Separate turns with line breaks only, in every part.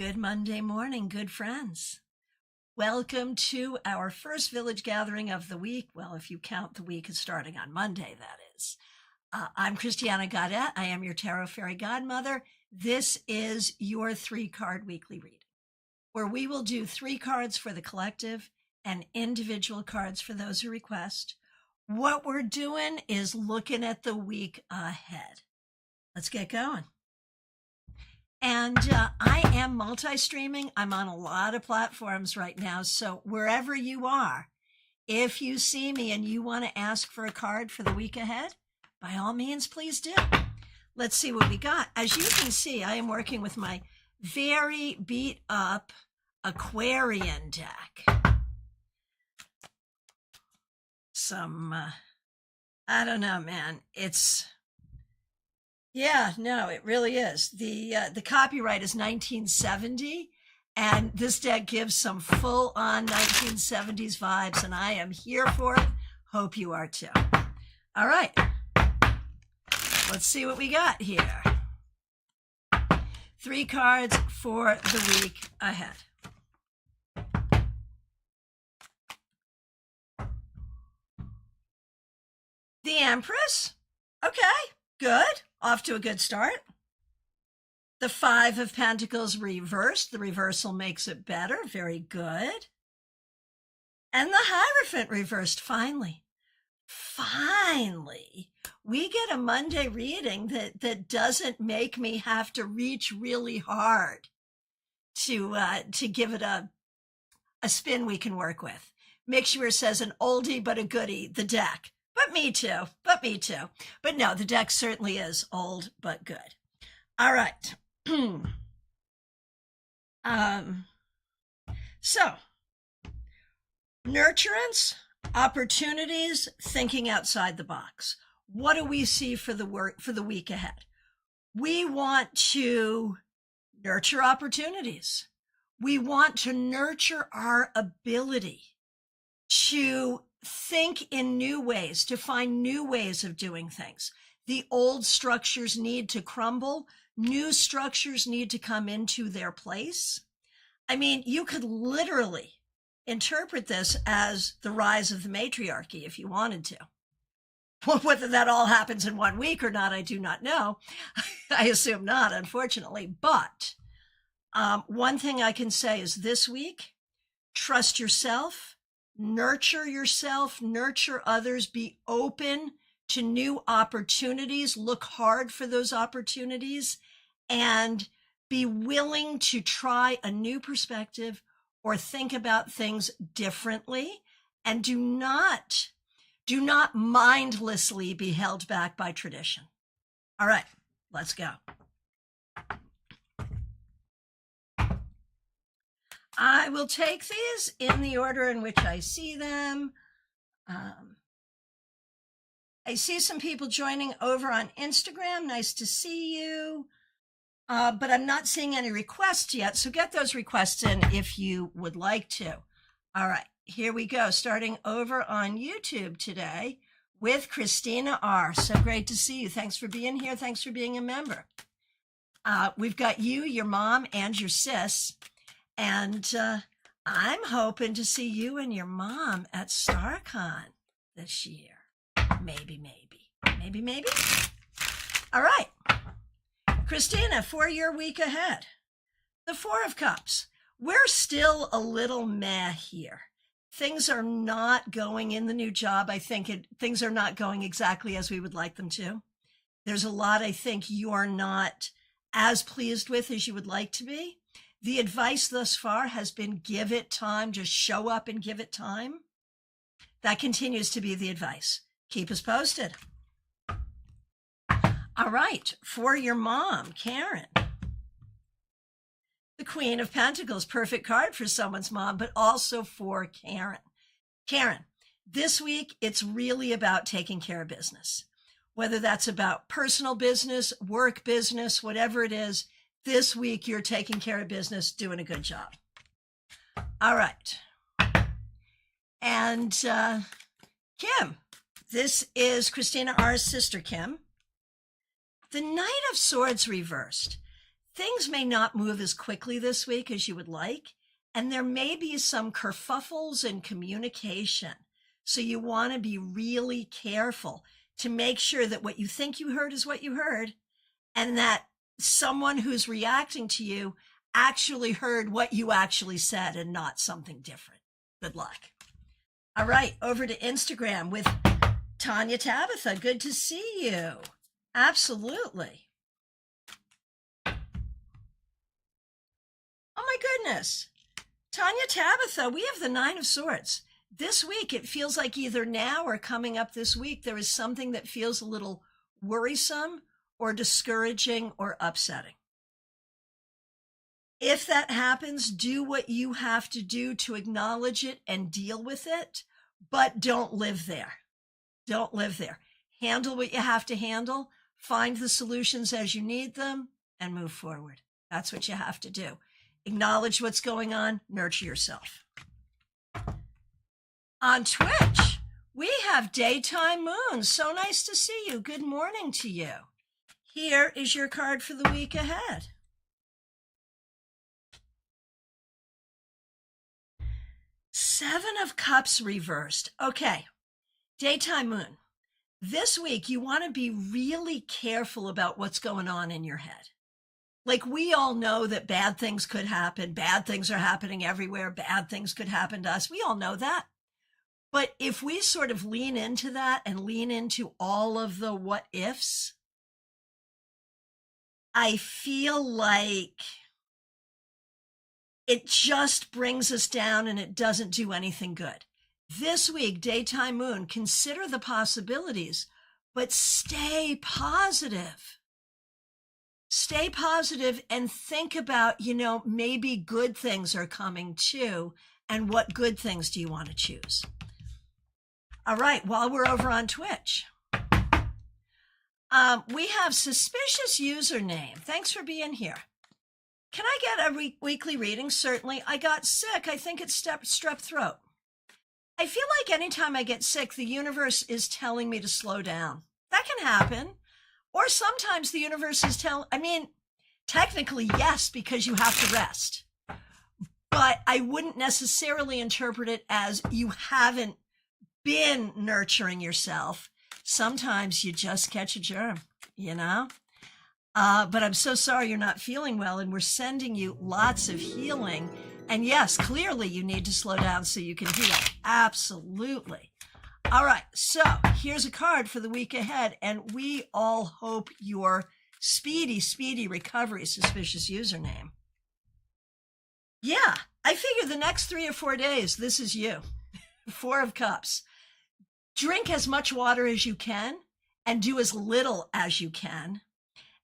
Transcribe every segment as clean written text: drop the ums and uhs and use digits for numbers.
Good Monday morning, good friends. Welcome to our first village gathering of the week. Well, if you count the week as starting on Monday, that is. I'm Christiana Gaudet. I am your Tarot Fairy Godmother. This is your 3-card weekly reading, where we will do 3 cards for the collective and individual cards for those who request. What we're doing is looking at the week ahead. Let's get going. And I am multi-streaming. I'm on a lot of platforms right now. So wherever you are, if you see me and you want to ask for a card for the week ahead, by all means, please do. Let's see what we got. As you can see, I am working with my very beat up Aquarian deck. I don't know, man. It really is. The copyright is 1970, and this deck gives some full-on 1970s vibes, and I am here for it. Hope you are too. All right, let's see what we got here. 3 cards for the week ahead. The Empress. Okay, good. Off to a good start. The 5 of Pentacles reversed. The reversal makes it better. Very good. And the Hierophant reversed. Finally, we get a Monday reading that doesn't make me have to reach really hard to give it a spin we can work with. Make sure it says an oldie but a goodie, the deck. But me too. But no, the deck certainly is old but good. All right. So, nurturance, opportunities, thinking outside the box. What do we see for the week ahead? We want to nurture opportunities. We want to nurture our ability to think in new ways, to find new ways of doing things. The old structures need to crumble. New structures need to come into their place. I mean, you could literally interpret this as the rise of the matriarchy if you wanted to. Whether that all happens in 1 week or not, I do not know. I assume not, unfortunately. But one thing I can say is this week, trust yourself. Nurture others, be open to new opportunities, look hard for those opportunities, and be willing to try a new perspective or think about things differently. And do not mindlessly be held back by tradition. All right, let's go. I will take these in the order in which I see them. I see some people joining over on Instagram. Nice to see you. But I'm not seeing any requests yet, so get those requests in if you would like to. All right, here we go. Starting over on YouTube today with Christina R. So great to see you. Thanks for being here. Thanks for being a member. We've got you, your mom, and your sis. And I'm hoping to see you and your mom at StaarCon this year. Maybe. All right. Christina, for your week ahead, the 4 of Cups. We're still a little meh here. Things are not going in the new job. I think things are not going exactly as we would like them to. There's a lot I think you're not as pleased with as you would like to be. The advice thus far has been give it time, just show up and give it time. That continues to be the advice. Keep us posted. All right, for your mom, Karen. The Queen of Pentacles, perfect card for someone's mom, but also for Karen. Karen, this week, it's really about taking care of business. Whether that's about personal business, work business, whatever it is, this week you're taking care of business, doing a good job. All right. And Kim, this is Christina R.'s sister, Kim. The Knight of Swords reversed. things may not move as quickly this week as you would like, and there may be some kerfuffles in communication. So you want to be really careful to make sure that what you think you heard is what you heard, and that someone who's reacting to you actually heard what you actually said and not something different. Good luck. All right, over to Instagram with Tanya Tabitha. Good to see you. Absolutely. Oh my goodness. Tanya Tabitha, we have the Nine of Swords. This week, it feels like either now or coming up this week, there is something that feels a little worrisome or discouraging or upsetting. If that happens, do what you have to do to acknowledge it and deal with it, but don't live there. Don't live there. Handle what you have to handle, find the solutions as you need them, and move forward. That's what you have to do. Acknowledge what's going on, nurture yourself. On Twitch, we have Daytime Moon. So nice to see you. Good morning to you. Here is your card for the week ahead. Seven of Cups reversed. Okay, Daytime Moon. This week, you want to be really careful about what's going on in your head. Like, we all know that bad things could happen. Bad things are happening everywhere. Bad things could happen to us. We all know that. But if we sort of lean into that and lean into all of the what ifs, I feel like it just brings us down and it doesn't do anything good. This week, Daytime Moon, consider the possibilities, but stay positive. Stay positive and think about, maybe good things are coming too, and what good things do you want to choose? All right, while we're over on Twitch, we have Suspicious Username. Thanks for being here. Can I get a weekly reading? Certainly. I got sick. I think it's strep throat. I feel like anytime I get sick, the universe is telling me to slow down. That can happen. Or sometimes the universe is technically yes, because you have to rest. But I wouldn't necessarily interpret it as you haven't been nurturing yourself. Sometimes you just catch a germ, But I'm so sorry you're not feeling well, and we're sending you lots of healing. And yes, clearly you need to slow down so you can heal. Absolutely. All right, so here's a card for the week ahead, and we all hope your speedy recovery, Suspicious Username. Yeah, I figure the next 3 or 4 days, this is you. 4 of Cups. Drink as much water as you can and do as little as you can.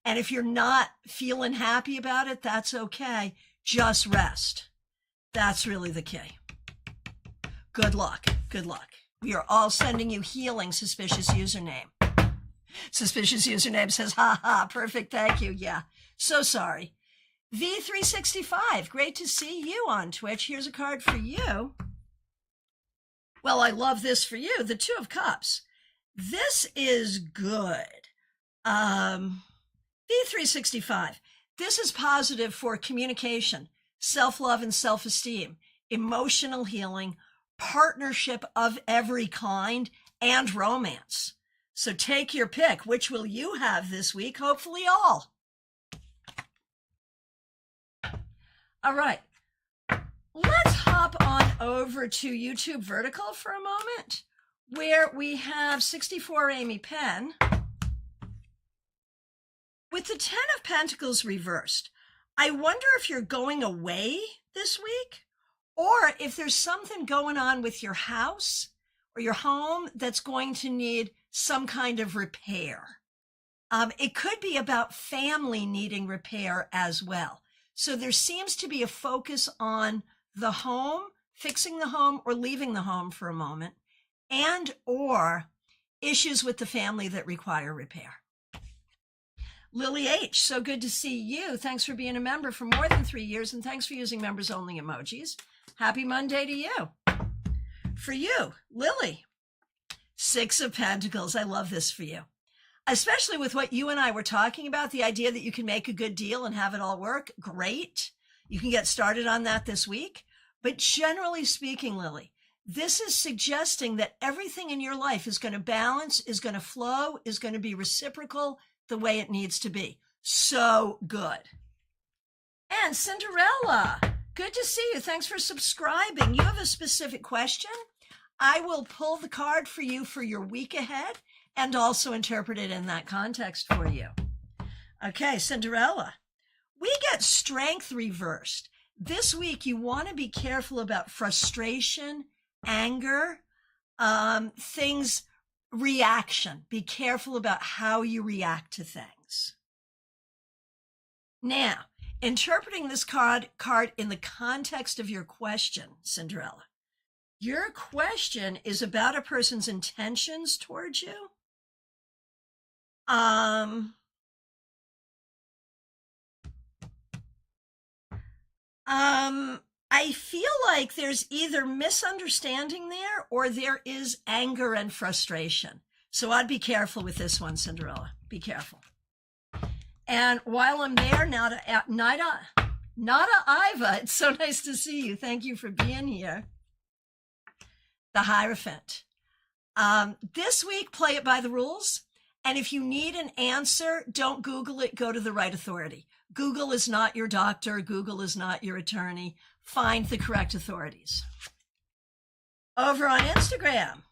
And if you're not feeling happy about it, that's okay. Just rest. That's really the key. Good luck. Good luck. We are all sending you healing, Suspicious Username. Suspicious Username says, ha ha, perfect, thank you. Yeah, so sorry. V365, great to see you on Twitch. Here's a card for you. Well, I love this for you, the 2 of Cups. This is good. V365, this is positive for communication, self-love and self-esteem, emotional healing, partnership of every kind, and romance. So take your pick. Which will you have this week? Hopefully all. All right. Let's hop on over to YouTube Vertical for a moment, where we have 64 Amy Penn with the 10 of Pentacles reversed. I wonder if you're going away this week, or if there's something going on with your house or your home that's going to need some kind of repair. It could be about family needing repair as well. So there seems to be a focus on the home, fixing the home or leaving the home for a moment, and or issues with the family that require repair. Lily H., so good to see you. Thanks for being a member for more than 3 years, and thanks for using members only emojis. Happy Monday to you. For you, Lily, 6 of Pentacles. I love this for you. especially with what you and I were talking about, the idea that you can make a good deal and have it all work. Great. You can get started on that this week. But generally speaking, Lily, this is suggesting that everything in your life is going to balance, is going to flow, is going to be reciprocal the way it needs to be. So good. And Cinderella, good to see you. Thanks for subscribing. You have a specific question? I will pull the card for you for your week ahead and also interpret it in that context for you. Okay, Cinderella, we get strength reversed. This week, you want to be careful about frustration, anger, reaction. Be careful about how you react to things. Now, interpreting this card in the context of your question, Cinderella, your question is about a person's intentions towards you. I feel like there's either misunderstanding there or there is anger and frustration. So I'd be careful with this one, Cinderella. Be careful. And while I'm there, Nada Iva, it's so nice to see you. Thank you for being here. The Hierophant. This week, play it by the rules. And if you need an answer, don't Google it. Go to the right authority. Google is not your doctor. Google is not your attorney. Find the correct authorities. Over on Instagram,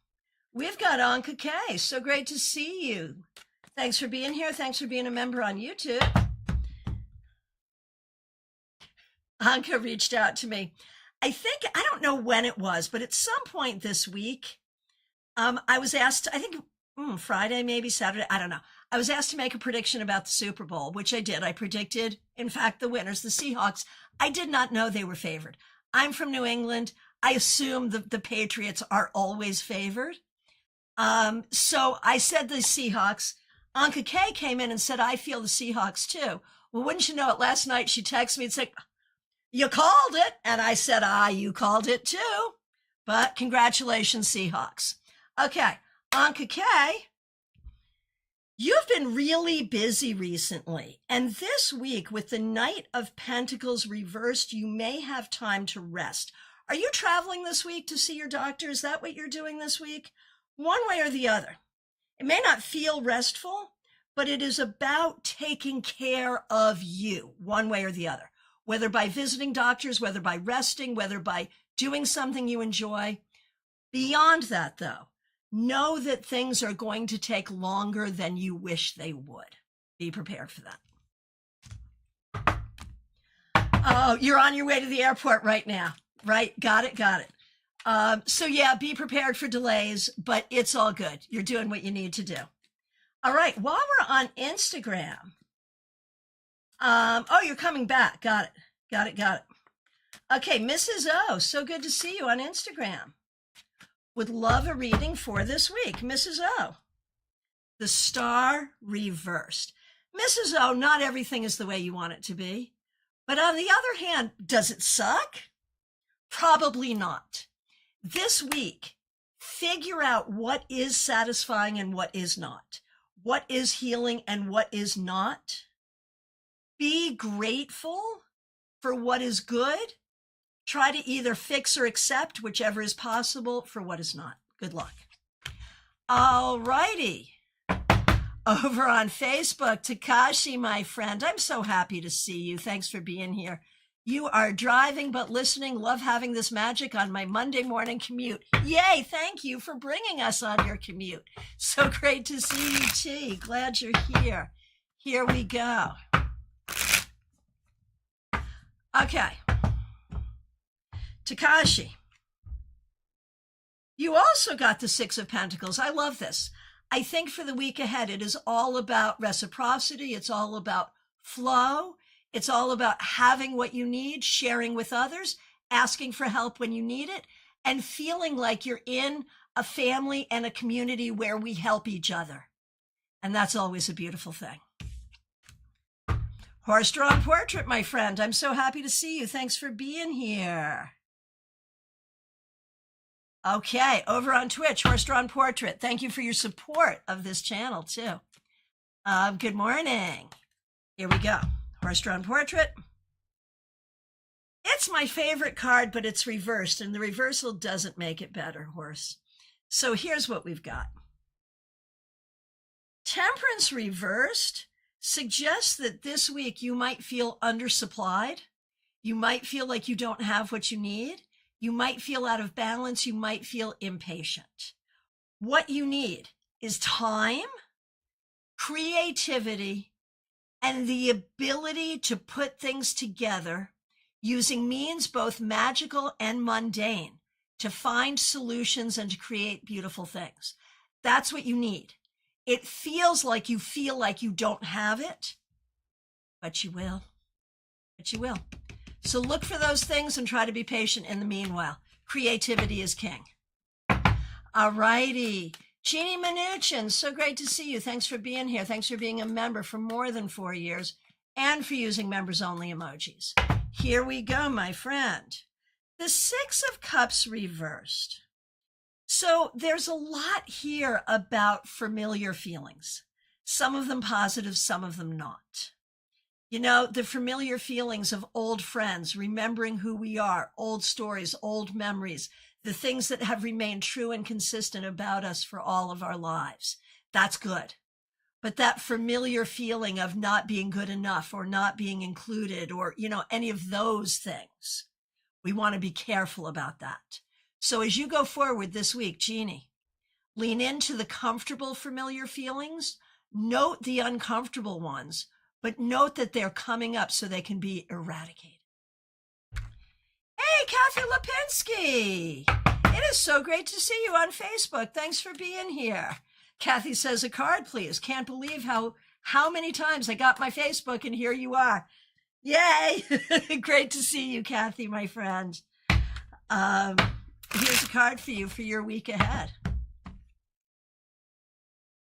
we've got Anka K. So great to see you. Thanks for being here. Thanks for being a member on YouTube. Anka reached out to me. I don't know when it was, but at some point this week, I was asked, I think Friday, maybe Saturday, I don't know. I was asked to make a prediction about the Super Bowl, which I did. I predicted, in fact, the winners, the Seahawks. I did not know they were favored. I'm from New England. I assume the Patriots are always favored. So I said the Seahawks. Anka K came in and said, I feel the Seahawks too. Well, wouldn't you know it, last night she texted me and said, you called it. And I said, you called it too. But congratulations, Seahawks. Okay, Anka K, you've been really busy recently. And this week, with the Knight of Pentacles reversed, you may have time to rest. Are you traveling this week to see your doctor? Is that what you're doing this week? One way or the other. It may not feel restful, but it is about taking care of you, one way or the other, whether by visiting doctors, whether by resting, whether by doing something you enjoy. Beyond that, though, know that things are going to take longer than you wish they would. Be prepared for that. Oh, you're on your way to the airport right now, right? Got it. So yeah, be prepared for delays, but it's all good. You're doing what you need to do. All right, while we're on Instagram, you're coming back. Got it. Okay, Mrs. O, so good to see you on Instagram. Would love a reading for this week. Mrs. O, the star reversed. Mrs. O, not everything is the way you want it to be. But on the other hand, does it suck? Probably not. This week, figure out what is satisfying and what is not. What is healing and what is not. Be grateful for what is good. Try to either fix or accept whichever is possible for what is not. Good luck. All righty. Over on Facebook, Takashi, my friend, I'm so happy to see you. Thanks for being here. You are driving but listening. Love having this magic on my Monday morning commute. Yay, thank you for bringing us on your commute. So great to see you, T. Glad you're here. Here we go. Okay. Takashi, you also got the Six of Pentacles. I love this. I think for the week ahead, it is all about reciprocity. It's all about flow. It's all about having what you need, sharing with others, asking for help when you need it, and feeling like you're in a family and a community where we help each other. And that's always a beautiful thing. Horse-drawn portrait, my friend. I'm so happy to see you. Thanks for being here. Okay, over on Twitch, Horse-drawn portrait. Thank you for your support of this channel, too. Good morning. Here we go. Horse-drawn portrait. It's my favorite card, but it's reversed, and the reversal doesn't make it better, horse. So here's what we've got. Temperance reversed suggests that this week you might feel undersupplied. You might feel like you don't have what you need. You might feel out of balance. You might feel impatient. What you need is time, creativity, and the ability to put things together using means both magical and mundane to find solutions and to create beautiful things. That's what you need. It feels like you don't have it, but you will. But you will. So look for those things and try to be patient in the meanwhile. Creativity is king. All righty. Jeannie Mnuchin, so great to see you. Thanks for being here. Thanks for being a member for more than 4 years and for using members-only emojis. Here we go, my friend. The Six of Cups reversed. So there's a lot here about familiar feelings. Some of them positive, some of them not. You know, the familiar feelings of old friends, remembering who we are, old stories, old memories, the things that have remained true and consistent about us for all of our lives. That's good. But that familiar feeling of not being good enough or not being included or, any of those things, we want to be careful about that. So as you go forward this week, Jeannie, lean into the comfortable familiar feelings, note the uncomfortable ones, but note that they're coming up so they can be eradicated. Hey, Kathy Lipinski. It is so great to see you on Facebook. Thanks for being here. Kathy says, a card, please. Can't believe how many times I got my Facebook and here you are. Yay. Great to see you, Kathy, my friend. Here's a card for you for your week ahead.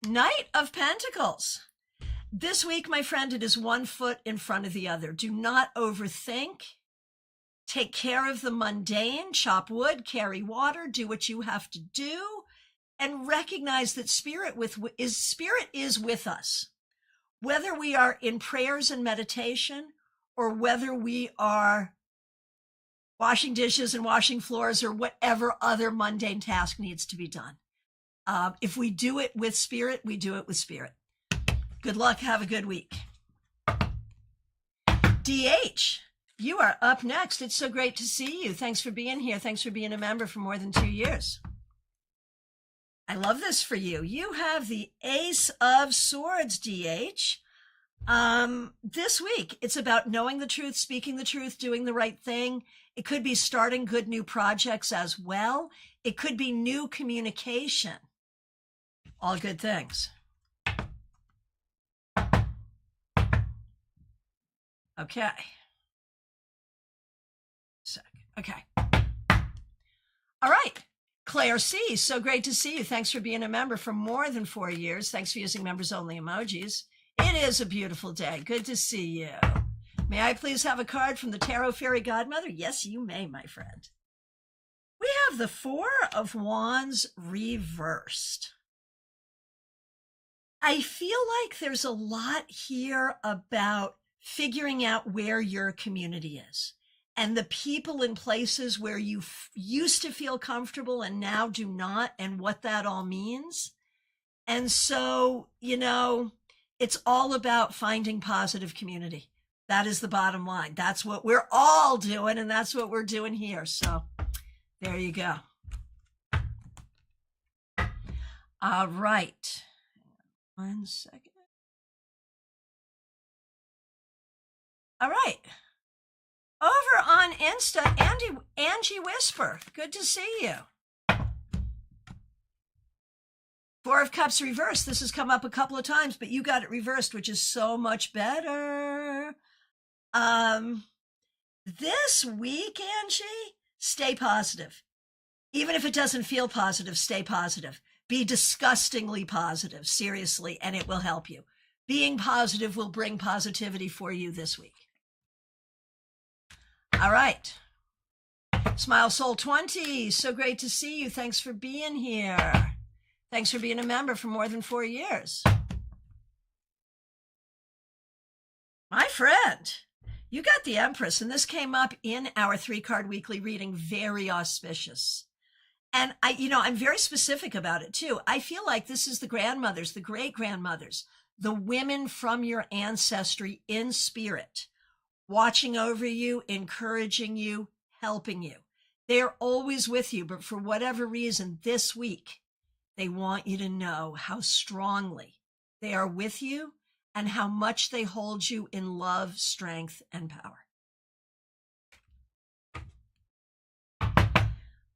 Knight of Pentacles. This week, my friend, it is one foot in front of the other. Do not overthink. Take care of the mundane, chop wood, carry water, do what you have to do, and recognize that spirit is with us. Whether we are in prayers and meditation or whether we are washing dishes and washing floors or whatever other mundane task needs to be done. If we do it with spirit, we do it with spirit. Good luck. Have a good week. DH, you are up next. It's so great to see you. Thanks for being here. Thanks for being a member for more than 2 years. I love this for you. You have the Ace of Swords, DH. This week, it's about knowing the truth, speaking the truth, doing the right thing. It could be starting good new projects as well. It could be new communication. All good things. Okay. Okay. All right. Claire C., so great to see you. Thanks for being a member for more than 4 years. Thanks for using members-only emojis. It is a beautiful day. Good to see you. May I please have a card from the Tarot Fairy Godmother? Yes, you may, my friend. We have the Four of Wands reversed. I feel like there's a lot here about figuring out where your community is and the people and places where you used to feel comfortable and now do not, and what that all means. And so, it's all about finding positive community. That is the bottom line. That's what we're all doing, and that's what we're doing here. So there you go. All right. 1 second. All right. Over on Insta, Angie Whisper. Good to see you. Four of Cups reversed. This has come up a couple of times, but you got it reversed, which is so much better. This week, Angie, stay positive. Even if it doesn't feel positive, stay positive. Be disgustingly positive, seriously, and it will help you. Being positive will bring positivity for you this week. All right. Smile Soul 20, so great to see you. Thanks for being here. Thanks for being a member for more than 4 years. My friend, you got the Empress, and this came up in our 3-card weekly reading. Very auspicious. And I'm very specific about it too. I feel like this is the grandmothers, the great grandmothers, the women from your ancestry in spirit, watching over you, encouraging you, helping you. They're always with you, but for whatever reason, this week, they want you to know how strongly they are with you and how much they hold you in love, strength, and power.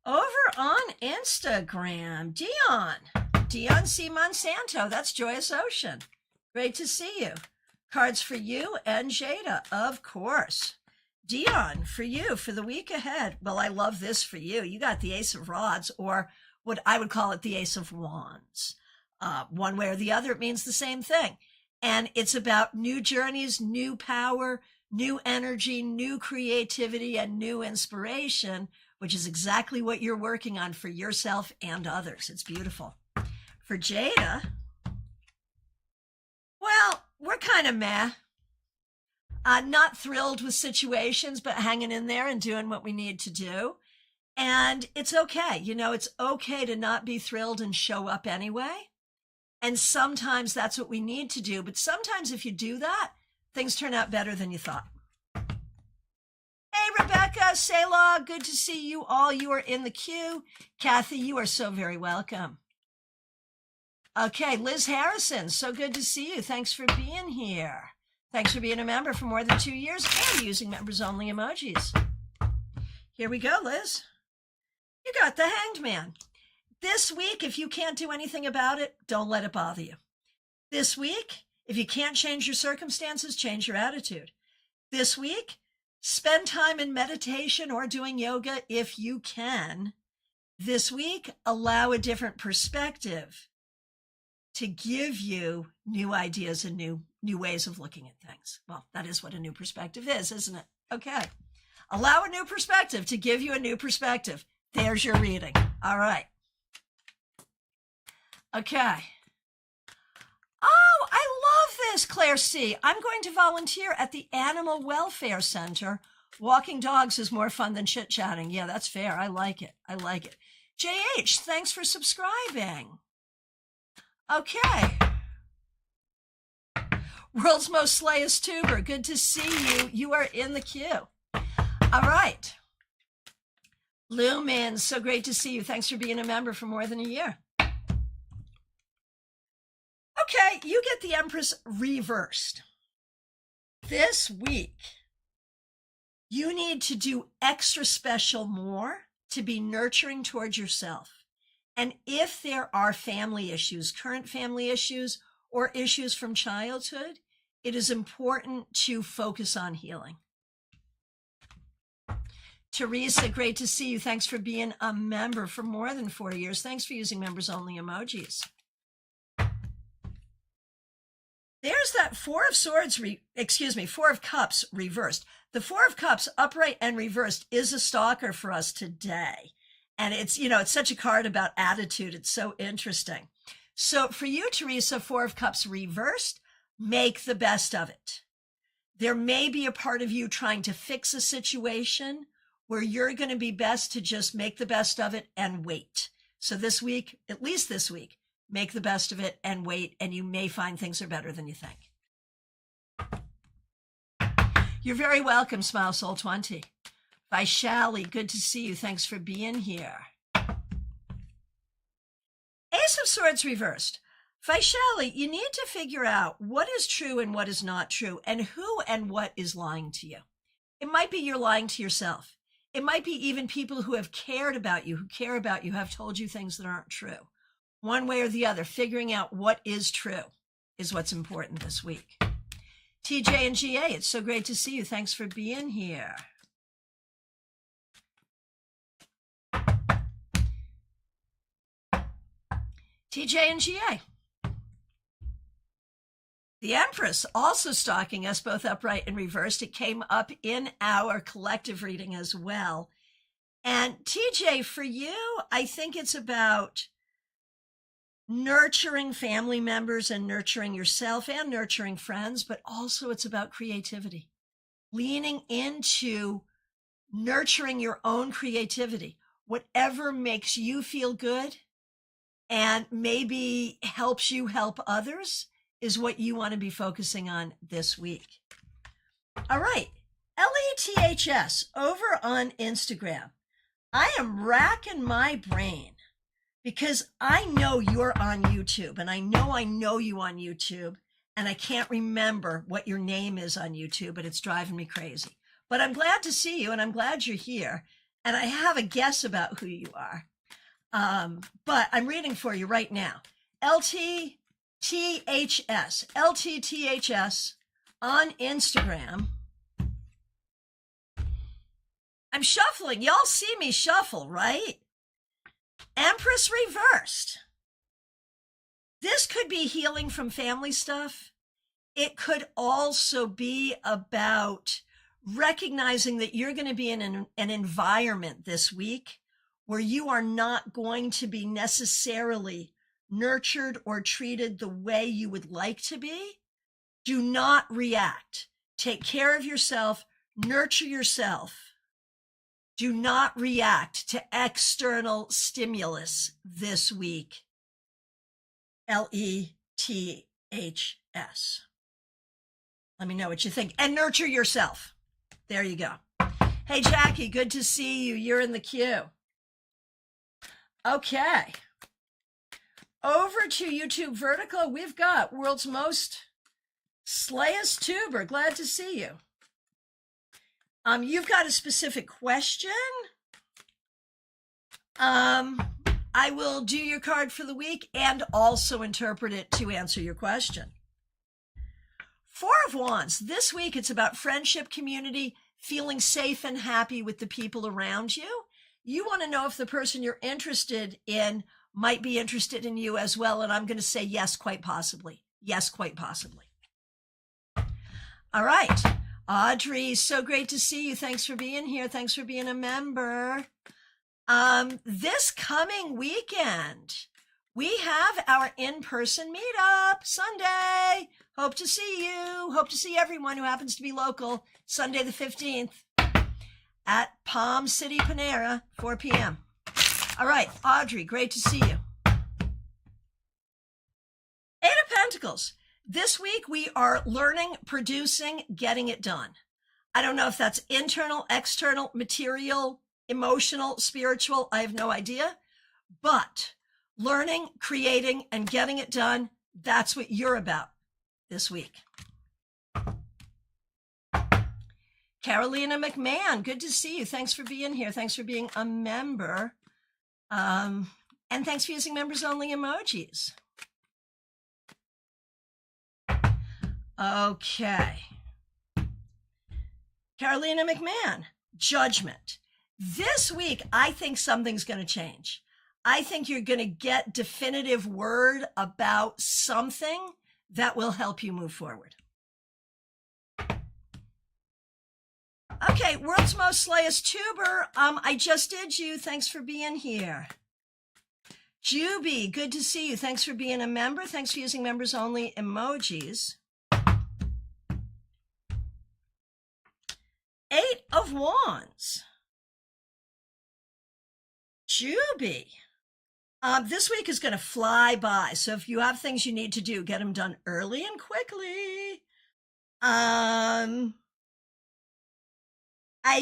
Over on Instagram, Dion C. Monsanto, that's Joyous Ocean. Great to see you. Cards for you and Jada, of course. Dion, for you, for the week ahead. Well, I love this for you. You got the Ace of Rods, or what I would call it the Ace of Wands. One way or the other, it means the same thing. And it's about new journeys, new power, new energy, new creativity, and new inspiration, which is exactly what you're working on for yourself and others. It's beautiful. For Jada, well, we're kind of meh. Not thrilled with situations, but hanging in there and doing what we need to do. And it's okay. It's okay to not be thrilled and show up anyway. And sometimes that's what we need to do. But sometimes if you do that, things turn out better than you thought. Hey, Rebecca, Selah, good to see you all. You are in the queue. Kathy, you are so very welcome. Okay, Liz Harrison, so good to see you. Thanks for being here. Thanks for being a member for more than 2 years and using members-only emojis. Here we go, Liz. You got the Hanged Man. This week, if you can't do anything about it, don't let it bother you. This week, if you can't change your circumstances, change your attitude. This week, spend time in meditation or doing yoga if you can. This week, allow a different perspective to give you new ideas and new ways of looking at things. Well, that is what a new perspective is, isn't it? Okay. Allow a new perspective to give you a new perspective. There's your reading. All right. Okay. Oh, I love this, Claire C. I'm going to volunteer at the Animal Welfare Center. Walking dogs is more fun than chit-chatting. Yeah, that's fair. I like it. I like it. JH, thanks for subscribing. Okay. World's Most Slayest Tuber, good to see you. You are in the queue. All right. Lumen, so great to see you. Thanks for being a member for more than a year. Okay, you get the Empress reversed. This week, you need to do extra special more to be nurturing towards yourself. And if there are family issues, current family issues, or issues from childhood, it is important to focus on healing. Teresa, great to see you. Thanks for being a member for more than 4 years. Thanks for using members-only emojis. There's that Four of Cups reversed. The Four of Cups upright and reversed is a stalker for us today. And it's such a card about attitude. It's so interesting. So for you, Teresa, Four of Cups reversed, make the best of it. There may be a part of you trying to fix a situation where you're going to be best to just make the best of it and wait. So this week, at least this week, make the best of it and wait, and you may find things are better than you think. You're very welcome, Smile Soul 20. Vaishali, good to see you. Thanks for being here. Ace of Swords reversed. Vaishali, you need to figure out what is true and what is not true, and who and what is lying to you. It might be you're lying to yourself. It might be even people who have cared about you, who care about you, have told you things that aren't true. One way or the other, figuring out what is true is what's important this week. TJ and GA, it's so great to see you. Thanks for being here. TJ and GA. The Empress also stalking us both upright and reversed. It came up in our collective reading as well. And TJ, for you, I think it's about nurturing family members and nurturing yourself and nurturing friends, but also it's about creativity, leaning into nurturing your own creativity, whatever makes you feel good and maybe helps you help others is what you want to be focusing on this week. All right, LETHS over on Instagram. I am racking my brain because I know you're on YouTube and I know you on YouTube and I can't remember what your name is on YouTube, but it's driving me crazy. But I'm glad to see you and I'm glad you're here. And I have a guess about who you are. But I'm reading for you right now. LTTHS on Instagram. I'm shuffling. Y'all see me shuffle, right? Empress reversed. This could be healing from family stuff. It could also be about recognizing that you're going to be in an environment this week where you are not going to be necessarily nurtured or treated the way you would like to be. Do not react. Take care of yourself. Nurture yourself. Do not react to external stimulus this week. LETHS. Let me know what you think. And nurture yourself. There you go. Hey, Jackie, good to see you. You're in the queue. Okay. Over to YouTube Vertical, we've got World's Most Slayest Tuber. Glad to see you. You've got a specific question. I will do your card for the week and also interpret it to answer your question. Four of Wands. This week, it's about friendship, community, feeling safe and happy with the people around you. You want to know if the person you're interested in might be interested in you as well. And I'm going to say yes, quite possibly. Yes, quite possibly. All right. Audrey, so great to see you. Thanks for being here. Thanks for being a member. This coming weekend, we have our in-person meetup Sunday. Hope to see you. Hope to see everyone who happens to be local. Sunday the 15th at Palm City Panera, 4 p.m. All right, Audrey, great to see you. Eight of Pentacles. This week, we are learning, producing, getting it done. I don't know if that's internal, external, material, emotional, spiritual. I have no idea. But learning, creating, and getting it done, that's what you're about this week. Carolina McMahon, good to see you. Thanks for being here. Thanks for being a member. And thanks for using members only emojis. Okay. Carolina McMahon, Judgment. This week, I think something's going to change. I think you're going to get definitive word about something that will help you move forward. Okay, World's Most Slayest Tuber. I just did you. Thanks for being here. Juby, good to see you. Thanks for being a member. Thanks for using members only emojis. Eight of Wands. Juby. This week is going to fly by. So if you have things you need to do, get them done early and quickly. I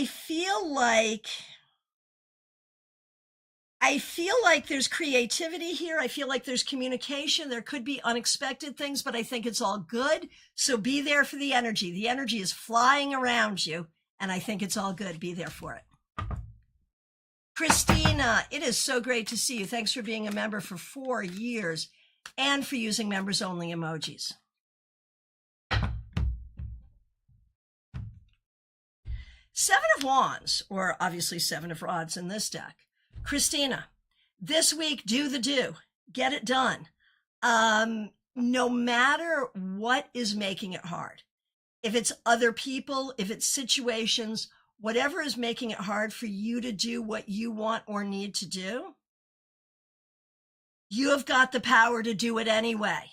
feel like there's creativity here. I feel like there's communication. There could be unexpected things, but I think it's all good. So be there for the energy. The energy is flying around you, and I think it's all good. Be there for it. Christina, it is so great to see you. Thanks for being a member for 4 years and for using members only emojis. Seven of Wands, or obviously Seven of Rods in this deck. Christina, this week, do the do. Get it done. No matter what is making it hard. If it's other people, if it's situations, whatever is making it hard for you to do what you want or need to do, You have got the power to do it anyway.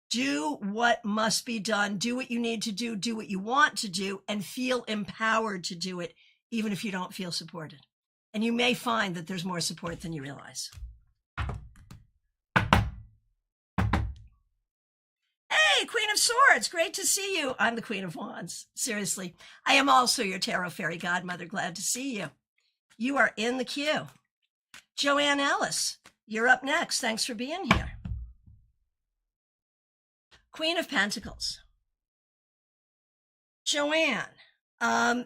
Do what must be done. Do what you need to do what you want to do, and feel empowered to do it, even if you don't feel supported. And you may find that there's more support than you realize. Hey, Queen of Swords, great to see you. I'm the Queen of Wands. Seriously, I am also your tarot fairy godmother. Glad to see you. You are in the queue. Joanne Ellis, you're up next. Thanks for being here. Queen of Pentacles. Joanne,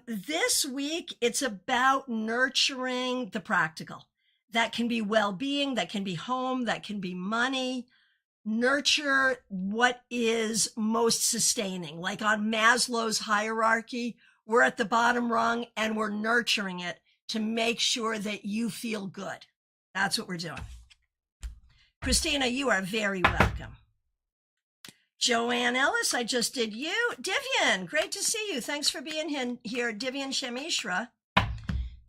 this week it's about nurturing the practical. That can be well-being, that can be home, that can be money. Nurture what is most sustaining. Like on Maslow's hierarchy, we're at the bottom rung and we're nurturing it to make sure that you feel good. That's what we're doing. Christina, you are very welcome. Joanne Ellis, I just did you. Divian, great to see you. Thanks for being here. Divian Shamishra.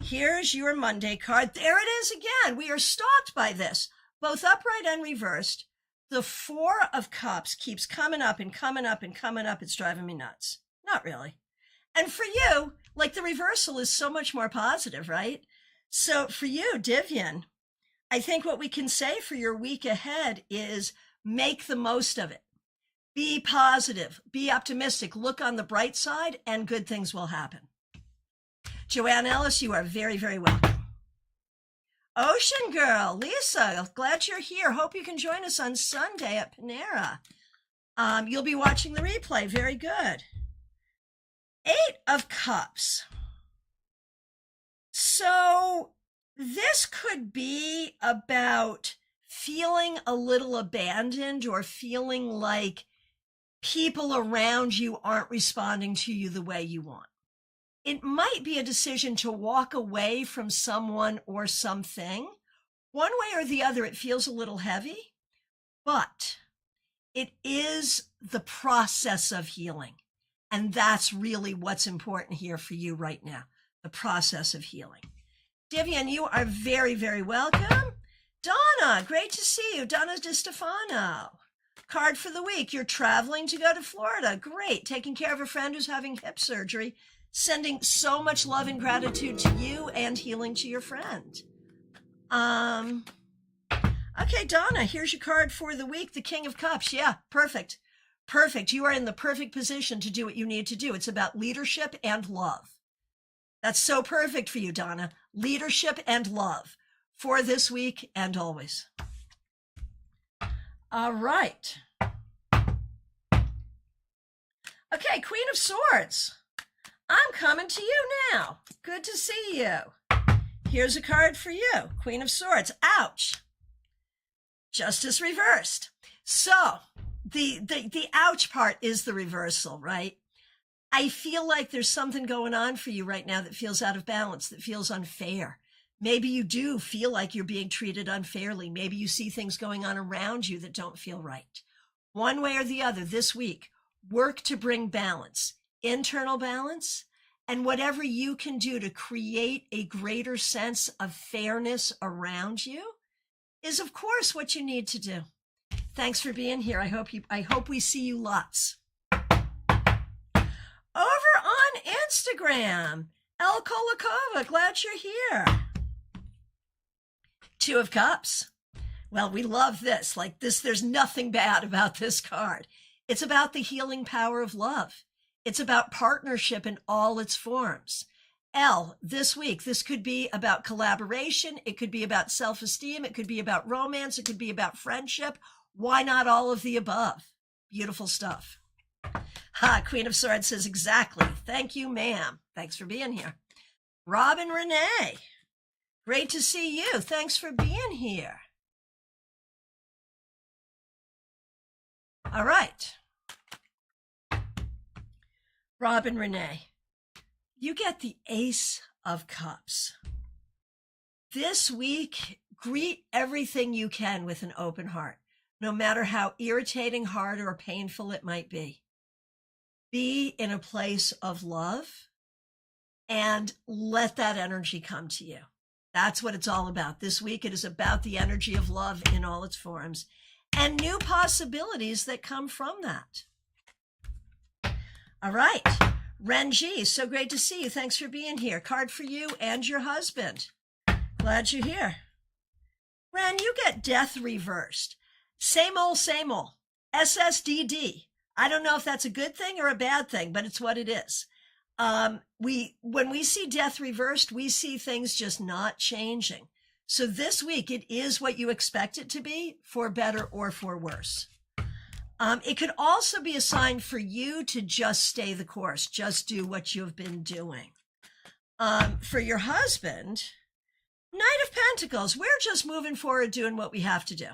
Here's your Monday card. There it is again. We are stalked by this, both upright and reversed. The Four of Cups keeps coming up and coming up and coming up. It's driving me nuts. Not really. And for you, like the reversal is so much more positive, right? So for you, Divian, I think what we can say for your week ahead is make the most of it. Be positive, be optimistic, look on the bright side, and good things will happen. Joanne Ellis, you are very, very welcome. Ocean Girl, Lisa, glad you're here. Hope you can join us on Sunday at Panera. You'll be watching the replay. Very good. 8 of Cups. So this could be about feeling a little abandoned or feeling like people around you aren't responding to you the way you want. It might be a decision to walk away from someone or something. One way or the other, it feels a little heavy, but it is the process of healing. And that's really what's important here for you right now, the process of healing. Divian, you are very, very welcome. Donna, great to see you. Donna DiStefano. Card for the week. You're traveling to go to Florida. Great. Taking care of a friend who's having hip surgery. Sending so much love and gratitude to you and healing to your friend. Okay, Donna, here's your card for the week. The King of Cups. Yeah, perfect. Perfect. You are in the perfect position to do what you need to do. It's about leadership and love. That's so perfect for you, Donna. Leadership and love for this week and always. All right. Okay, Queen of Swords. I'm coming to you now. Good to see you. Here's a card for you. Queen of Swords. Ouch. Justice reversed. So the ouch part is the reversal, right? I feel like there's something going on for you right now that feels out of balance, that feels unfair. Maybe you do feel like you're being treated unfairly. Maybe you see things going on around you that don't feel right. One way or the other this week, work to bring balance, internal balance, and whatever you can do to create a greater sense of fairness around you is, of course, what you need to do. Thanks for being here. I hope we see you lots. Over on Instagram, El Kolakova, glad you're here. 2 of Cups. Well, we love this. Like this, there's nothing bad about this card. It's about the healing power of love. It's about partnership in all its forms. L, this week, this could be about collaboration. It could be about self-esteem. It could be about romance. It could be about friendship. Why not all of the above? Beautiful stuff. Ha, Queen of Swords says exactly. Thank you, ma'am. Thanks for being here. Robin Renee, great to see you. Thanks for being here. All right. Robin Renee, you get the Ace of Cups. This week, greet everything you can with an open heart, no matter how irritating, hard, or painful it might be. Be in a place of love and let that energy come to you. That's what it's all about. This week, it is about the energy of love in all its forms and new possibilities that come from that. All right. Renji, so great to see you. Thanks for being here. Card for you and your husband. Glad you're here. Ren, you get death reversed. Same old, same old. SSDD. I don't know if that's a good thing or a bad thing, but it's what it is. When we see death reversed, we see things just not changing. So this week, it is what you expect it to be, for better or for worse. It could also be a sign for you to just stay the course, just do what you've been doing. For your husband, Knight of Pentacles, we're just moving forward, doing what we have to do.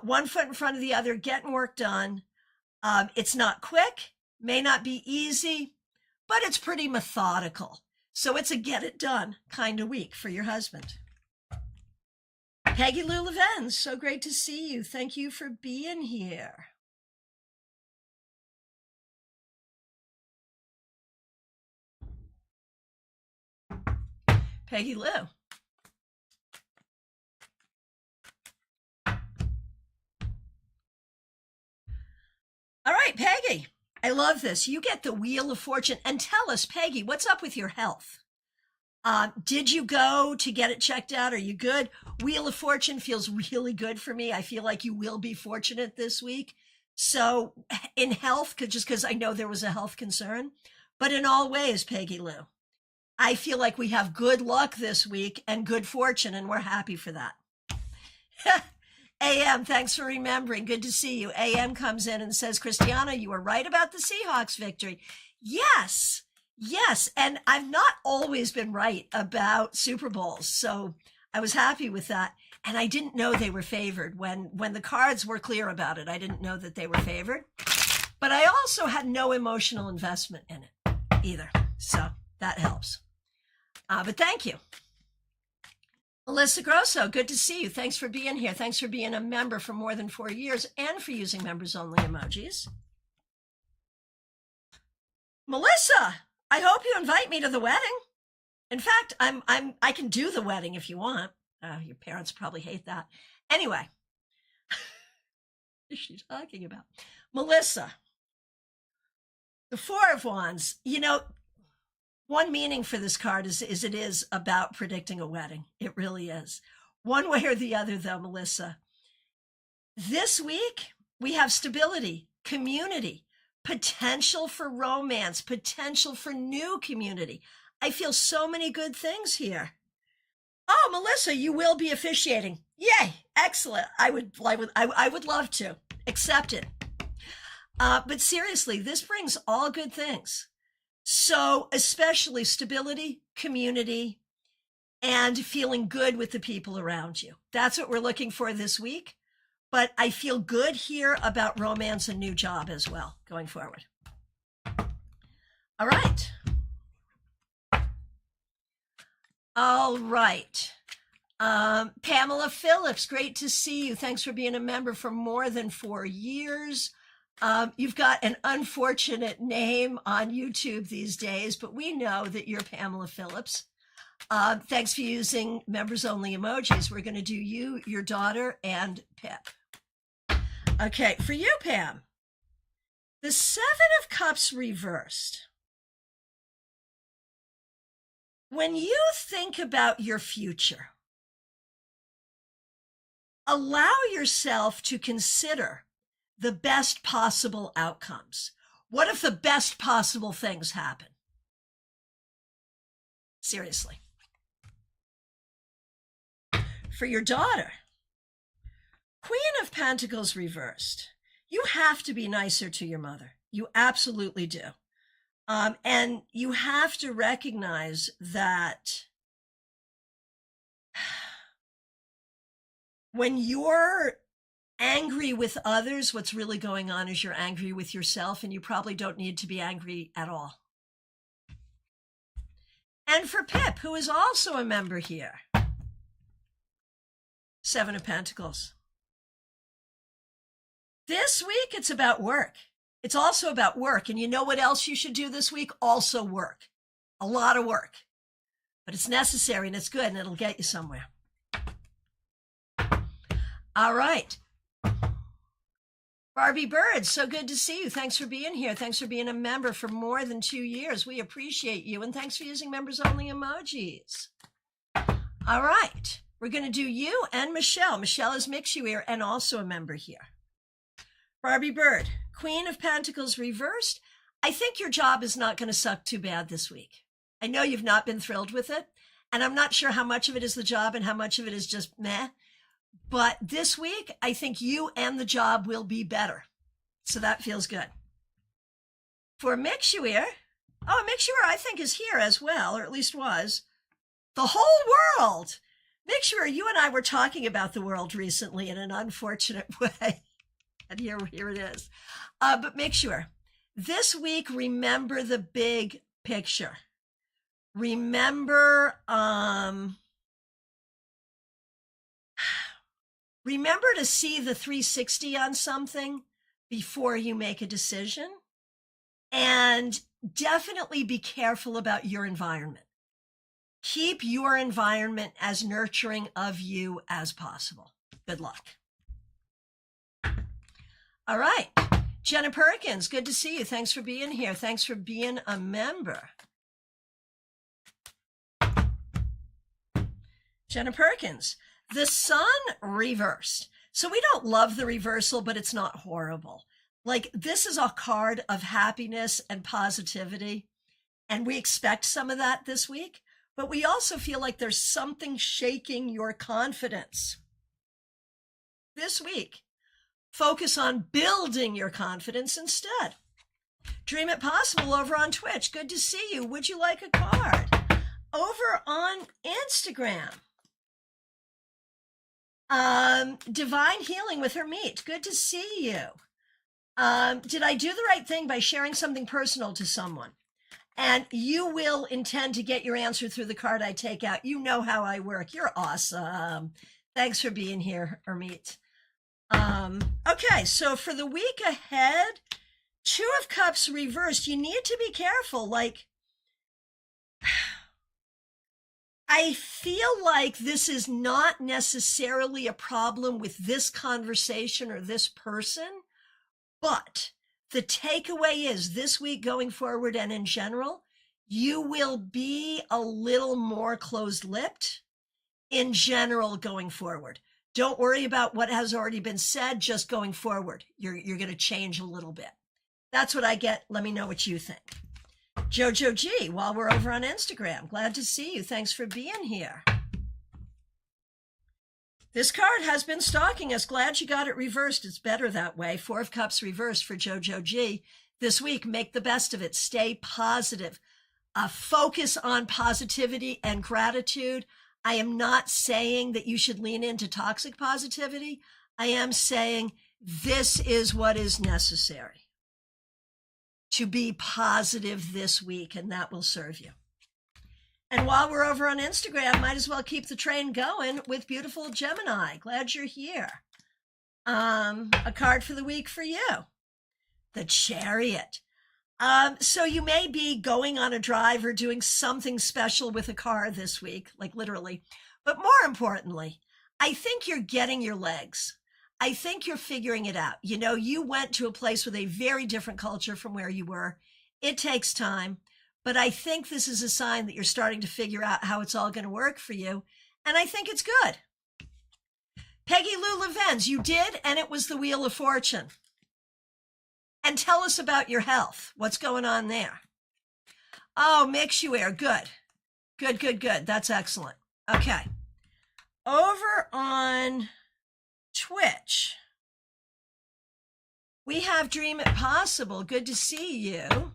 One foot in front of the other, getting work done. It's not quick, may not be easy, but it's pretty methodical. So it's a get it done kind of week for your husband. Peggy Lou Levens, so great to see you. Thank you for being here. Peggy Lou. All right, Peggy, I love this. You get the Wheel of Fortune. And tell us, Peggy, what's up with your health? Did you go to get it checked out? Are you good? Wheel of Fortune feels really good for me. I feel like you will be fortunate this week. So in health, just because I know there was a health concern, but in all ways, Peggy Lou, I feel like we have good luck this week and good fortune, and we're happy for that. AM, thanks for remembering. Good to see you. AM comes in and says, Christiana, you were right about the Seahawks victory. Yes. And I've not always been right about Super Bowls. So I was happy with that. And I didn't know they were favored when the cards were clear about it. I didn't know that they were favored, but I also had no emotional investment in it either. So that helps. But thank you. Melissa Grosso, good to see you. Thanks for being here. Thanks for being a member for more than 4 years and for using members only emojis. Melissa, I hope you invite me to the wedding. In fact, I can do the wedding if you want. Your parents probably hate that. Anyway, what is she talking about? Melissa, the Four of Wands, one meaning for this card is it is about predicting a wedding. It really is. One way or the other, though, Melissa, this week we have stability, community, potential for romance, potential for new community. I feel so many good things here. Oh, Melissa, you will be officiating. Yay, excellent. I would love to accept it. But seriously, this brings all good things. So especially stability, community, and feeling good with the people around you. That's what we're looking for this week. But I feel good here about romance and new job as well going forward. All right. Pamela Phillips, great to see you. Thanks for being a member for more than 4 years. You've got an unfortunate name on YouTube these days, but we know that you're Pamela Phillips. Thanks for using members only emojis. We're going to do you, your daughter, and Pip. Okay, for you, Pam, the Seven of Cups reversed. When you think about your future, allow yourself to consider the best possible outcomes. What if the best possible things happen? Seriously. For your daughter, Queen of Pentacles reversed. You have to be nicer to your mother. You absolutely do. And you have to recognize that when you're angry with others, what's really going on is you're angry with yourself, and you probably don't need to be angry at all. And for Pip, who is also a member here, Seven of Pentacles. This week, it's about work. It's also about work. And you know what else you should do this week? Also work. A lot of work. but it's necessary and it's good and it'll get you somewhere. All right. Barbie Bird, so good to see you. Thanks for being here. Thanks for being a member for more than 2 years. We appreciate you. And thanks for using members only emojis. All right. We're going to do you and Michelle. Michelle is Mixueer and also a member here. Barbie Bird, Queen of Pentacles reversed. I think your job is not going to suck too bad this week. I know you've not been thrilled with it. And I'm not sure how much of it is the job and how much of it is just meh. But this week, I think you and the job will be better. So that feels good. For Mixueer, Mixueer I think is here as well, or at least was. The whole world. Mixueer, you and I were talking about the world recently in an unfortunate way. And here it is. But Mixueer, this week, remember the big picture. Remember to see the 360 on something before you make a decision. And definitely be careful about your environment. Keep your environment as nurturing of you as possible. Good luck. All right. Jenna Perkins, good to see you. Thanks for being here. Thanks for being a member. Jenna Perkins, the sun reversed. So we don't love the reversal, but it's not horrible. Like, this is a card of happiness and positivity, and we expect some of that this week, but we also feel like there's something shaking your confidence. This week, focus on building your confidence instead. Dream It Possible over on Twitch. Good to see you. Would you like a card? Over on Instagram. Divine Healing with Hermit. Good to see you. Did I do the right thing by sharing something personal to someone? And you will intend to get your answer through the card I take out. You know how I work. You're awesome. Thanks for being here, Hermit. Okay, so for the week ahead, 2 of Cups reversed. You need to be careful. Like, I feel like this is not necessarily a problem with this conversation or this person, but the takeaway is this week going forward and in general, you will be a little more closed-lipped in general going forward. Don't worry about what has already been said, just going forward. You're going to change a little bit. That's what I get. Let me know what you think. Jojo G, while we're over on Instagram, glad to see you. Thanks for being here. This card has been stalking us. Glad you got it reversed. It's better that way. 4 of Cups reversed for Jojo G. This week, make the best of it. Stay positive. Focus on positivity and gratitude. I am not saying that you should lean into toxic positivity. I am saying this is what is necessary to be positive this week, and that will serve you. And while we're over on Instagram, might as well keep the train going with beautiful Gemini. Glad you're here. A card for the week for you. The Chariot. So you may be going on a drive or doing something special with a car this week, like literally. But more importantly, I think you're getting your legs. I think you're figuring it out. You know, you went to a place with a very different culture from where you were. It takes time, but I think this is a sign that you're starting to figure out how it's all going to work for you. And I think it's good. Peggy Lou Levens, you did, and it was the Wheel of Fortune. And tell us about your health. What's going on there? Oh, Mixueer, good. Good. That's excellent. Okay. Over on Twitch, we have Dream It Possible. Good to see you.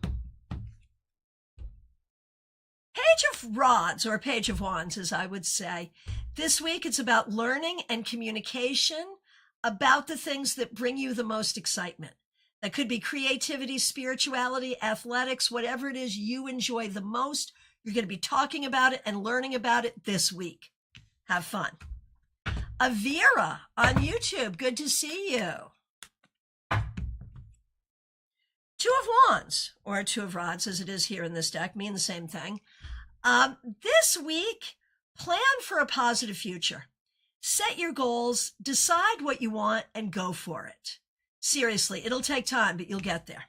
Page of Rods, or Page of Wands, as I would say. This week, it's about learning and communication about the things that bring you the most excitement. That could be creativity, spirituality, athletics, whatever it is you enjoy the most. You're going to be talking about it and learning about it this week. Have fun. Avira on YouTube, good to see you. 2 of Wands, or 2 of Rods, as it is here in this deck, mean the same thing. This week, plan for a positive future. Set your goals, decide what you want, and go for it. Seriously, it'll take time, but you'll get there.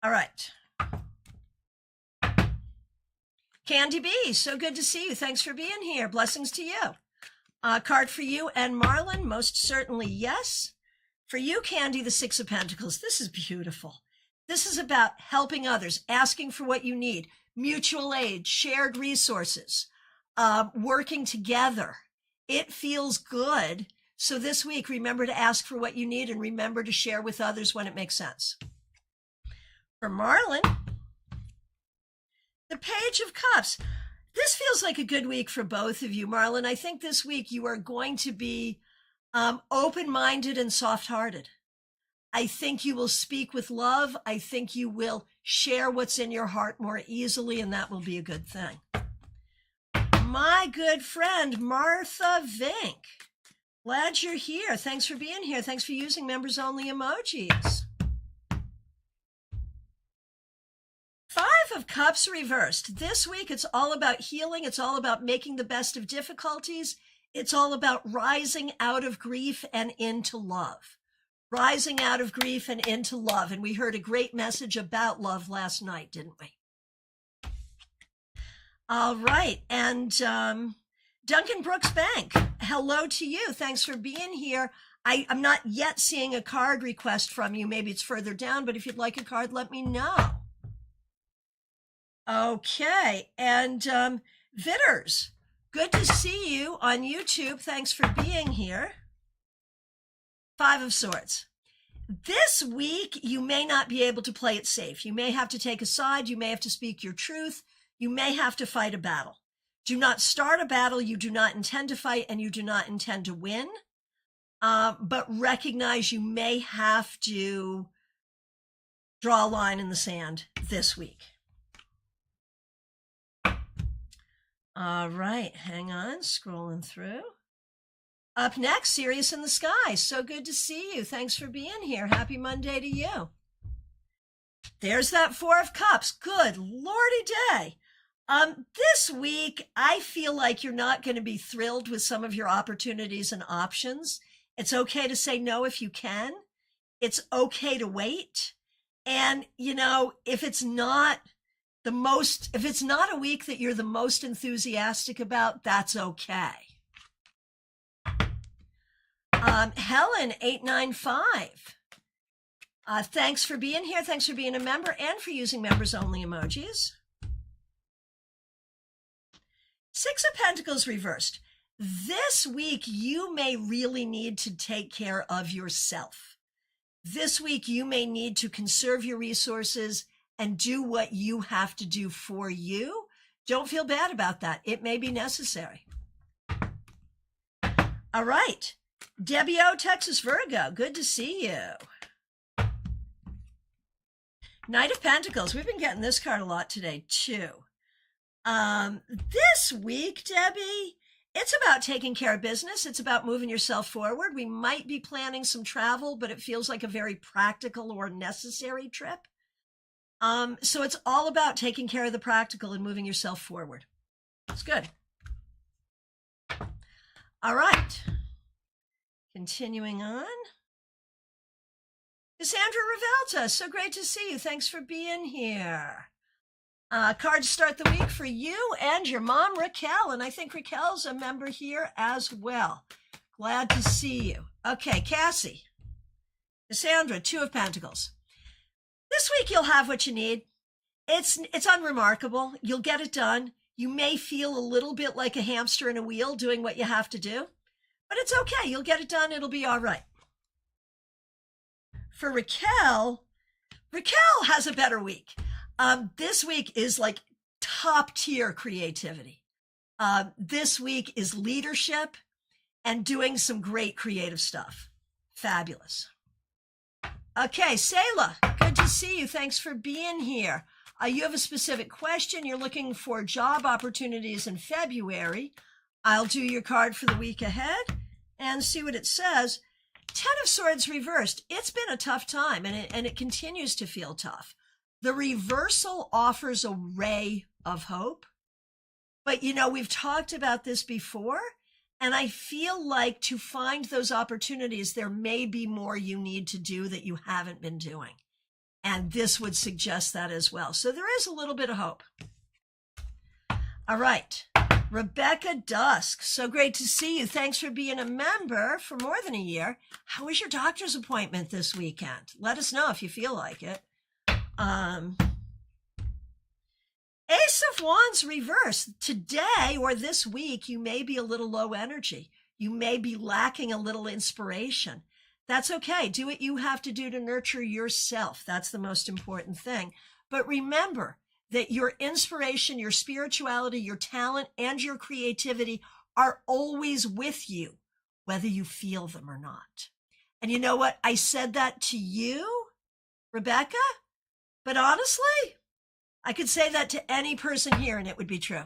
All right. Candy B, so good to see you. Thanks for being here. Blessings to you. Card for you and Marlon, most certainly yes. For you, Candy, the Six of Pentacles. This is beautiful. This is about helping others, asking for what you need, mutual aid, shared resources, working together. It feels good. So this week, remember to ask for what you need and remember to share with others when it makes sense. For Marlon, the Page of Cups. This feels like a good week for both of you, Marlon. I think this week you are going to be open-minded and soft-hearted. I think you will speak with love. I think you will share what's in your heart more easily, and that will be a good thing. My good friend, Martha Vink. Glad you're here. Thanks for being here. Thanks for using members-only emojis. Five of Cups reversed. This week, it's all about healing. It's all about making the best of difficulties. It's all about rising out of grief and into love. Rising out of grief and into love. And we heard a great message about love last night, didn't we? All right. And Duncan Brooks Bank, hello to you. Thanks for being here. I'm not yet seeing a card request from you. Maybe it's further down, but if you'd like a card, let me know. Okay, and Vitters, good to see you on YouTube. Thanks for being here. Five of Swords. This week, you may not be able to play it safe. You may have to take a side. You may have to speak your truth. You may have to fight a battle. Do not start a battle you do not intend to fight and you do not intend to win. But recognize you may have to draw a line in the sand this week. All right, hang on, scrolling through. Up next, Sirius in the Sky. So good to see you. Thanks for being here. Happy Monday to you. There's that Four of Cups. Good Lordy day. This week, I feel like you're not going to be thrilled with some of your opportunities and options. It's okay to say no if you can. It's okay to wait. And, you know, if it's not a week that you're the most enthusiastic about, that's okay. Helen 895. Thanks for being here. Thanks for being a member and for using members only emojis. Six of Pentacles reversed. This week, you may really need to take care of yourself. This week, you may need to conserve your resources and do what you have to do for you. Don't feel bad about that. It may be necessary. All right. Debbie O, Texas Virgo. Good to see you. Knight of Pentacles. We've been getting this card a lot today, too. This week, Debbie, it's about taking care of business. It's about moving yourself forward. We might be planning some travel, but it feels like a very practical or necessary trip. So it's all about taking care of the practical and moving yourself forward. It's good. All right. Continuing on. Cassandra Revelta, so great to see you. Thanks for being here. Card to start the week for you and your mom, Raquel. And I think Raquel's a member here as well. Glad to see you. Okay, Cassie. Cassandra, Two of Pentacles. This week you'll have what you need. It's unremarkable. You'll get it done. You may feel a little bit like a hamster in a wheel doing what you have to do, but it's okay. You'll get it done. It'll be all right. For Raquel has a better week. This week is like top tier creativity. This week is leadership and doing some great creative stuff. Fabulous. Okay, Selah, good to see you. Thanks for being here. You have a specific question. You're looking for job opportunities in February. I'll do your card for the week ahead and see what it says. Ten of Swords reversed. It's been a tough time, and it continues to feel tough. The reversal offers a ray of hope. But, we've talked about this before, and I feel like to find those opportunities, there may be more you need to do that you haven't been doing. And this would suggest that as well. So there is a little bit of hope. All right. Rebecca Dusk, so great to see you. Thanks for being a member for more than a year. How was your doctor's appointment this weekend? Let us know if you feel like it. Ace of Wands reverse. Today or this week, you may be a little low energy. You may be lacking a little inspiration. That's okay. Do what you have to do to nurture yourself. That's the most important thing. But remember that your inspiration, your spirituality, your talent, and your creativity are always with you, whether you feel them or not. And you know what? I said that to you, Rebecca, but honestly, I could say that to any person here and it would be true.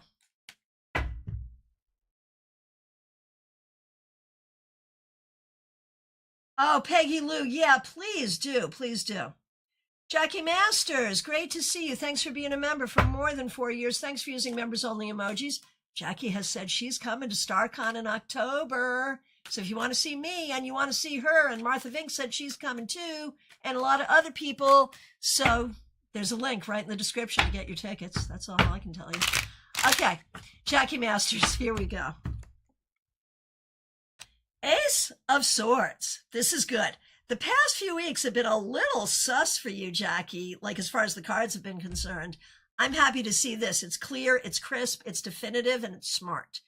Oh, Peggy Lou, yeah, please do. Please do. Jackie Masters, great to see you. Thanks for being a member for more than 4 years. Thanks for using members only emojis. Jackie has said she's coming to StaarCon in October. So if you want to see me and you want to see her, and Martha Vink said she's coming too, and a lot of other people. So there's a link right in the description to get your tickets. That's all I can tell you. Okay, Jackie Masters, here we go. Ace of Swords. This is good. The past few weeks have been a little sus for you, Jackie, like as far as the cards have been concerned. I'm happy to see this. It's clear, it's crisp, it's definitive, and it's smart.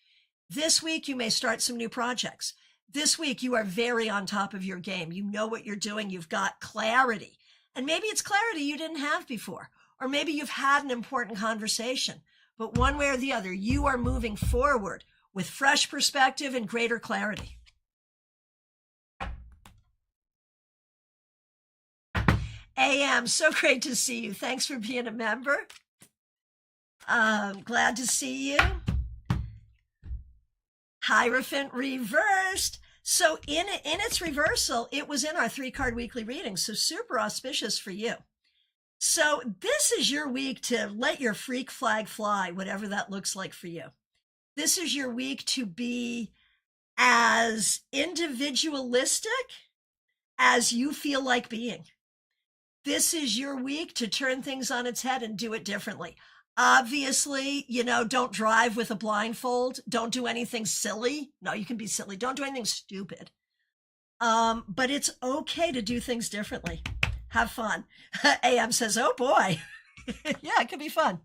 This week, you may start some new projects. This week, you are very on top of your game. You know what you're doing. You've got clarity. And maybe it's clarity you didn't have before. Or maybe you've had an important conversation. But one way or the other, you are moving forward with fresh perspective and greater clarity. AM, so great to see you. Thanks for being a member. Glad to see you. Hierophant reversed. So in its reversal, it was in our 3-card weekly reading. So super auspicious for you. So this is your week to let your freak flag fly, whatever that looks like for you. This is your week to be as individualistic as you feel like being. This is your week to turn things on its head and do it differently. Obviously, don't drive with a blindfold. Don't do anything silly. No, you can be silly. Don't do anything stupid. But it's okay to do things differently. Have fun. AM says, oh boy. Yeah, it could be fun.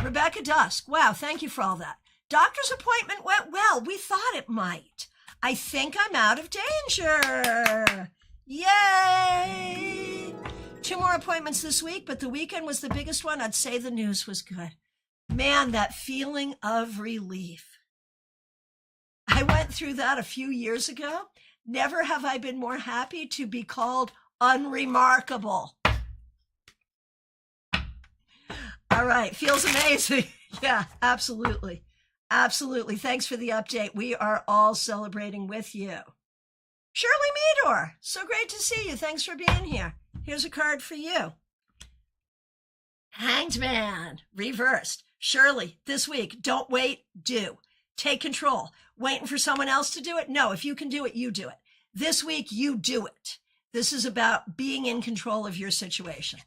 Rebecca Dusk. Wow, thank you for all that. Doctor's appointment went well. We thought it might. I think I'm out of danger. Yay! 2 more appointments this week, but the weekend was the biggest one. I'd say the news was good. Man, that feeling of relief. I went through that a few years ago. Never have I been more happy to be called unremarkable. All right, feels amazing. Yeah, absolutely. Absolutely. Thanks for the update. We are all celebrating with you. Shirley Meador, so great to see you. Thanks for being here. Here's a card for you. Hanged Man, reversed. Shirley, this week, don't wait, do. Take control. Waiting for someone else to do it? No, if you can do it, you do it. This week, you do it. This is about being in control of your situation.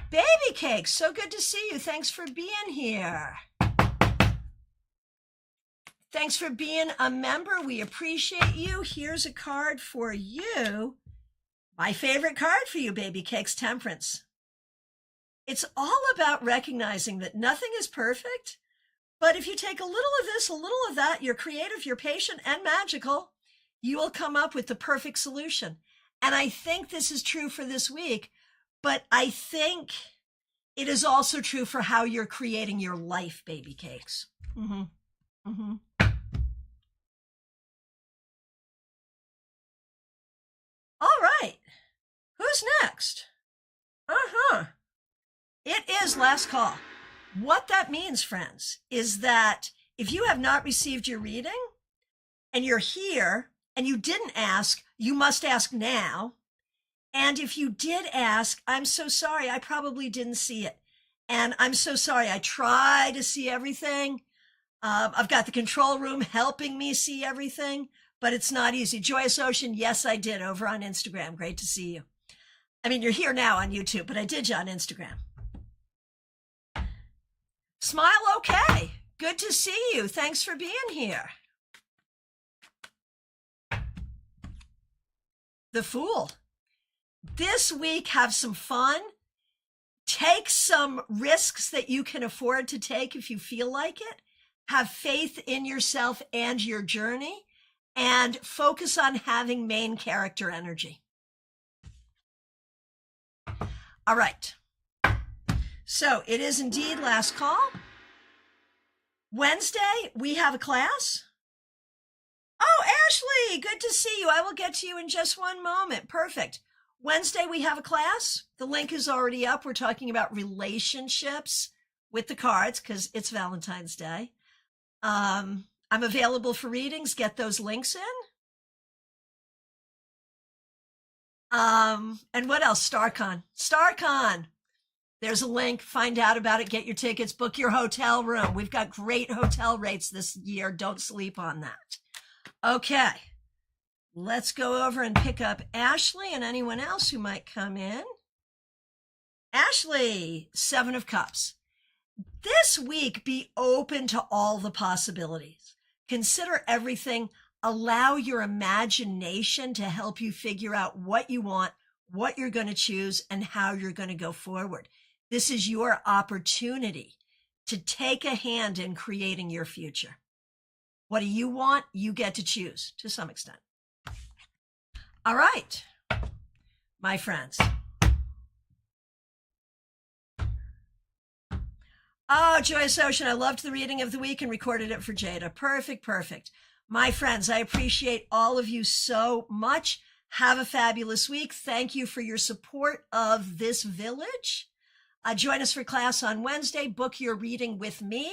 Baby Cake, so good to see you. Thanks for being here. Thanks for being a member. We appreciate you. Here's a card for you. My favorite card for you, Baby Cakes, Temperance. It's all about recognizing that nothing is perfect, but if you take a little of this, a little of that, you're creative, you're patient, and magical, you will come up with the perfect solution. And I think this is true for this week, but I think it is also true for how you're creating your life, Baby Cakes. All right. Who's next? It is last call. What that means, friends, is that if you have not received your reading and you're here and you didn't ask, you must ask now. And if you did ask, I'm so sorry. I probably didn't see it. And I'm so sorry. I try to see everything. I've got the control room helping me see everything, but it's not easy. Joyous Ocean, yes, I did over on Instagram. Great to see you. I mean, you're here now on YouTube, but I did you on Instagram. Smile, okay. Good to see you. Thanks for being here. The Fool. This week, have some fun. Take some risks that you can afford to take if you feel like it. Have faith in yourself and your journey, and focus on having main character energy. All right. So it is indeed last call. Wednesday, we have a class. Oh, Ashley, good to see you. I will get to you in just one moment. Perfect. Wednesday, we have a class. The link is already up. We're talking about relationships with the cards because it's Valentine's Day. I'm available for readings. Get those links in. And what else? StaarCon. StaarCon. There's a link. Find out about it. Get your tickets. Book your hotel room. We've got great hotel rates this year. Don't sleep on that. Okay. Let's go over and pick up Ashley and anyone else who might come in. Ashley, 7 of Cups. This week, be open to all the possibilities. Consider everything. Allow your imagination to help you figure out what you want, what you're going to choose, and how you're going to go forward. This is your opportunity to take a hand in creating your future. What do you want? You get to choose to some extent. All right, my friends. Oh, Joyous Ocean, I loved the reading of the week and recorded it for Jada. Perfect, perfect. My friends, I appreciate all of you so much. Have a fabulous week. Thank you for your support of this village. Join us for class on Wednesday. Book your reading with me.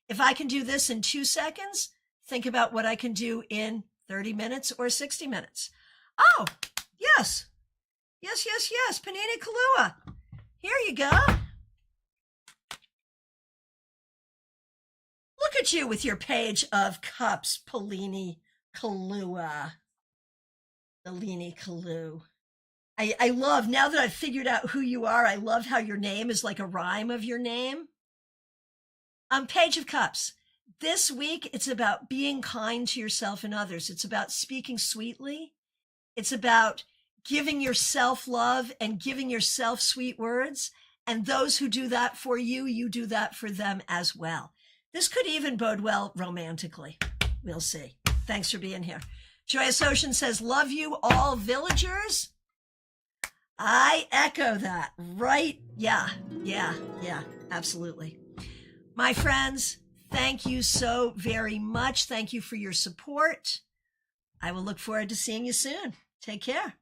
If I can do this in 2 seconds, think about what I can do in 30 minutes or 60 minutes. Oh, yes. Yes, yes, yes. Panini Kahlua. Here you go. Look at you with your Page of Cups, Panini Kahlua. Panini Kahlua. I love, now that I've figured out who you are, I love how your name is like a rhyme of your name. Page of Cups. This week, it's about being kind to yourself and others. It's about speaking sweetly. It's about giving yourself love and giving yourself sweet words. And those who do that for you, you do that for them as well. This could even bode well romantically. We'll see. Thanks for being here. Joyous Ocean says, love you all villagers. I echo that, right? Yeah, absolutely. My friends, thank you so very much. Thank you for your support. I will look forward to seeing you soon. Take care.